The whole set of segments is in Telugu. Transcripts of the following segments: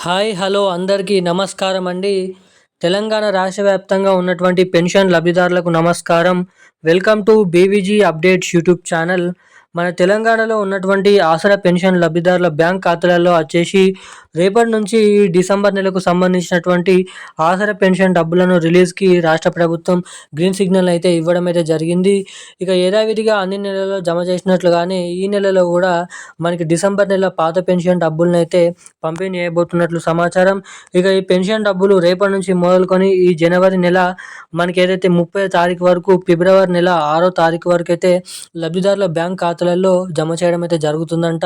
హాయ్! హలో! అందరికీ నమస్కారం అండి. తెలంగాణ రాష్ట్ర వ్యాప్తంగా ఉన్నటువంటి పెన్షన్ లబ్ధిదారులకు నమస్కారం. Welcome to BVG updates YouTube channel. మన తెలంగాణలో ఉన్నటువంటి ఆసరా పెన్షన్ లబ్ధిదారుల బ్యాంక్ ఖాతాలలో వచ్చేసి రేపటి నుంచి డిసెంబర్ నెలకు సంబంధించినటువంటి ఆసరా పెన్షన్ డబ్బులను రిలీజ్‌కి రాష్ట్ర ప్రభుత్వం గ్రీన్ సిగ్నల్ అయితే ఇవ్వడం అయితే జరిగింది. ఇక యథావిధిగా అన్ని నెలల్లో జమ చేసినట్లుగానే ఈ నెలలో కూడా మనకి డిసెంబర్ నెల పాత పెన్షన్ డబ్బులనైతే పంపిణీ చేయబోతున్నట్లు సమాచారం. ఇక ఈ పెన్షన్ డబ్బులు రేపటి నుంచి మొదలుకొని ఈ జనవరి నెల మనకి ఏదైతే 30 తారీఖు వరకు, ఫిబ్రవరి నెల 6 తారీఖు వరకు అయితే లబ్ధిదారుల బ్యాంక్ ఖాతాలలో జమ చేయడం అయితే జరుగుతుందంట.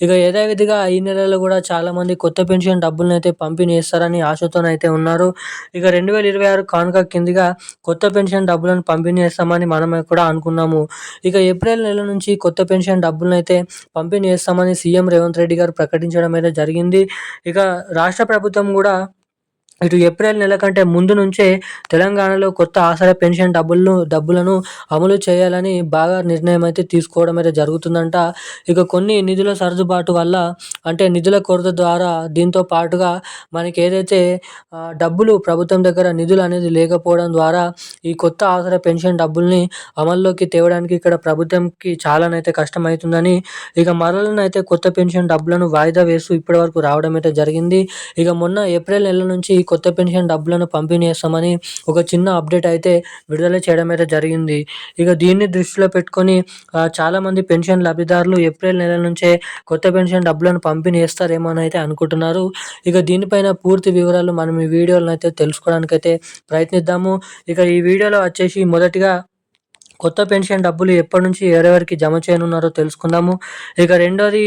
ఇక యథావిధిగా ఈ నెలలో కూడా చాలామంది కొత్త పెన్షన్ డబ్బులనైతే పంపిణీ చేస్తారని ఆశతోనైతే ఉన్నారు. ఇక 2026 కానుక కిందగా కొత్త పెన్షన్ డబ్బులను పంపిణీ చేస్తామని మనం కూడా అనుకున్నాము. ఇక ఏప్రిల్ నెల నుంచి కొత్త పెన్షన్ డబ్బులనైతే పంపిణీ చేస్తామని సీఎం రేవంత్ రెడ్డి గారు ప్రకటించడం అయితే జరిగింది. ఇక రాష్ట్ర ప్రభుత్వం కూడా ఇటు ఏప్రిల్ నెల కంటే ముందు నుంచే తెలంగాణలో కొత్త ఆసరా పెన్షన్ డబ్బులను అమలు చేయాలని బాగా నిర్ణయం అయితే తీసుకోవడం అయితే జరుగుతుందంట. ఇక కొన్ని నిధుల సర్దుబాటు వల్ల, అంటే నిధుల కొరత ద్వారా, దీంతో పాటుగా మనకి ఏదైతే డబ్బులు ప్రభుత్వం దగ్గర నిధులు అనేది లేకపోవడం ద్వారా ఈ కొత్త ఆసరా పెన్షన్ డబ్బుల్ని అమల్లోకి తేవడానికి ఇక్కడ ప్రభుత్వంకి చాలానైతే కష్టమవుతుందని, ఇక మరలనైతే కొత్త పెన్షన్ డబ్బులను వాయిదా వేస్తూ ఇప్పటివరకు రావడం అయితే జరిగింది. ఇక మొన్న ఏప్రిల్ నెల నుంచి కొత్త పెన్షన్ డబ్బులను పంపిణీ చేస్తామని ఒక చిన్న అప్డేట్ అయితే విడుదల చేయడం అయితే జరిగింది. ఇక దీన్ని దృష్టిలో పెట్టుకొని చాలామంది పెన్షన్ లబ్ధిదారులు ఏప్రిల్ నెల నుంచే కొత్త పెన్షన్ డబ్బులను పంపిణీ చేస్తారేమో అని అయితే అనుకుంటున్నారు. ఇక దీనిపైన పూర్తి వివరాలు మనం ఈ వీడియోలో అయితే తెలుసుకోవడానికైతే ప్రయత్నిద్దాము. ఇక ఈ వీడియోలో వచ్చేసి మొదటిగా కొత్త పెన్షన్ డబ్బులు ఎప్పటి నుంచి ఎవరెవరికి జమ చేయనున్నారో తెలుసుకుందాము. ఇక రెండోది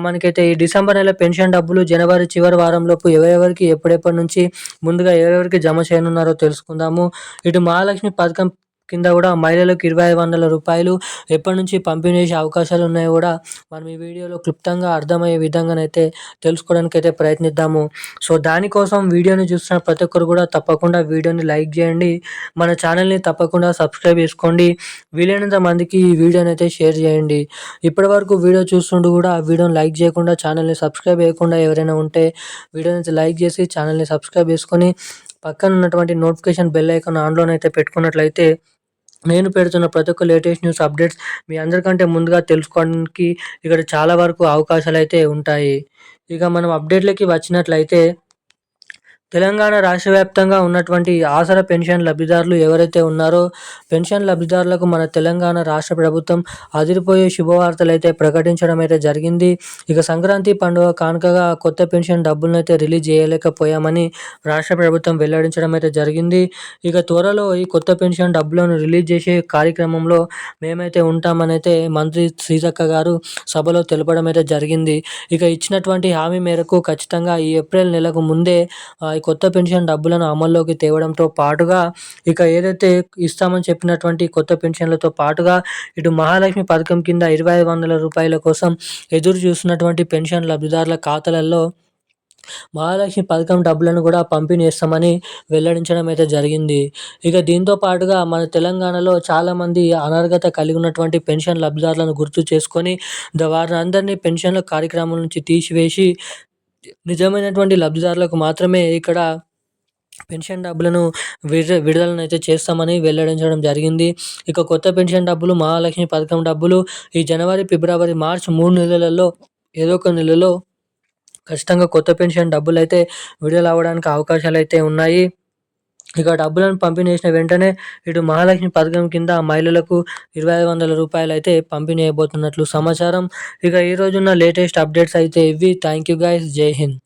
మనకైతే ఈ డిసెంబర్ నెల పెన్షన్ డబ్బులు జనవరి చివరి వారంలోపు ఎవరెవరికి ఎప్పుడెప్పటి నుంచి ముందుగా ఎవరెవరికి జమ చేయనున్నారో తెలుసుకుందాము. ఇటు మహాలక్ష్మి పథకం కింద కూడా మహిళలకు రూ. 2500 ఎప్పటి నుంచి పంపిణీ చేసే అవకాశాలు ఉన్నాయో కూడా మనం ఈ వీడియోలో క్లుప్తంగా అర్థమయ్యే విధంగానైతే తెలుసుకోవడానికైతే ప్రయత్నిద్దాము. సో దానికోసం వీడియోని చూస్తున్న ప్రతి ఒక్కరు కూడా తప్పకుండా వీడియోని లైక్ చేయండి. మన ఛానల్ని తప్పకుండా సబ్స్క్రైబ్ చేసుకోండి. వీలైనంత మందికి ఈ వీడియోని అయితే షేర్ చేయండి. ఇప్పటివరకు వీడియో చూస్తుంటూ కూడా వీడియోని లైక్ చేయకుండా, ఛానల్ని సబ్స్క్రైబ్ చేయకుండా ఎవరైనా ఉంటే వీడియోని అయితే లైక్ చేసి ఛానల్ని సబ్స్క్రైబ్ చేసుకొని పక్కన ఉన్నటువంటి నోటిఫికేషన్ బెల్ ఐకాన్ ఆన్లోనైతే పెట్టుకున్నట్లయితే నేను పెడుతున్న ప్రతి ఒక్క లేటెస్ట్ న్యూస్ అప్డేట్స్ మీ అందరికంటే ముందుగా తెలుసుకోవడానికి ఇక్కడ చాలా వరకు అవకాశాలు అయితే ఉంటాయి. ఇక మనం అప్డేట్లకి వచ్చినట్లయితే తెలంగాణ రాష్ట్ర వ్యాప్తంగా ఉన్నటువంటి ఆసరా పెన్షన్ లబ్ధిదారులు ఎవరైతే ఉన్నారో పెన్షన్ లబ్ధిదారులకు మన తెలంగాణ రాష్ట్ర ప్రభుత్వం అదిరిపోయే శుభవార్తలు అయితే ప్రకటించడం అయితే జరిగింది. ఇక సంక్రాంతి పండుగ కానుకగా కొత్త పెన్షన్ డబ్బులను అయితే రిలీజ్ చేయలేకపోయామని రాష్ట్ర ప్రభుత్వం వెల్లడించడం అయితే జరిగింది. ఇక త్వరలో ఈ కొత్త పెన్షన్ డబ్బులను రిలీజ్ చేసే కార్యక్రమంలో మేమైతే ఉంటామని అయితే మంత్రి శ్రీజక్క గారు సభలో తెలపడం అయితే జరిగింది. ఇక ఇచ్చినటువంటి హామీ మేరకు ఖచ్చితంగా ఈ ఏప్రిల్ నెలకు ముందే ఈ కొత్త పెన్షన్ డబ్బులను అమల్లోకి తేవడంతో పాటుగా, ఇక ఏదైతే ఇస్తామని చెప్పినటువంటి కొత్త పెన్షన్లతో పాటుగా ఇటు మహాలక్ష్మి పథకం కింద రూ. 2500 కోసం ఎదురు చూస్తున్నటువంటి పెన్షన్ లబ్ధిదారుల ఖాతాలలో మహాలక్ష్మి పథకం డబ్బులను కూడా పంపిణీ చేస్తామని వెల్లడించడం అయితే జరిగింది. ఇక దీంతో పాటుగా మన తెలంగాణలో చాలామంది అనర్హత కలిగి ఉన్నటువంటి పెన్షన్ లబ్ధిదారులను గుర్తు చేసుకొని వారిని అందరినీ పెన్షన్ల కార్యక్రమం నుంచి తీసివేసి నిజమైనటువంటి లబ్ధిదారులకు మాత్రమే ఇక్కడ పెన్షన్ డబ్బులను విడుదలనైతే చేస్తామని వెల్లడించడం జరిగింది. ఇక కొత్త పెన్షన్ డబ్బులు, మహాలక్ష్మి పథకం డబ్బులు ఈ జనవరి, ఫిబ్రవరి, మార్చ్ 3 నెలలలో ఏదో ఒక నెలలో ఖచ్చితంగా కొత్త పెన్షన్ డబ్బులైతే విడుదల అవ్వడానికి అవకాశాలైతే ఉన్నాయి. ఇక డబ్బులను పంపిణీ చేసిన వెంటనే ఇటు మహాలక్ష్మి పథకం కింద మహిళలకు రూ. 2500 అయితే పంపిణీ చేయబోతున్నట్లు సమాచారం. ఇక ఈ రోజున్న లేటెస్ట్ అప్డేట్స్ అయితే ఇవి. Thank you guys. జై హింద్.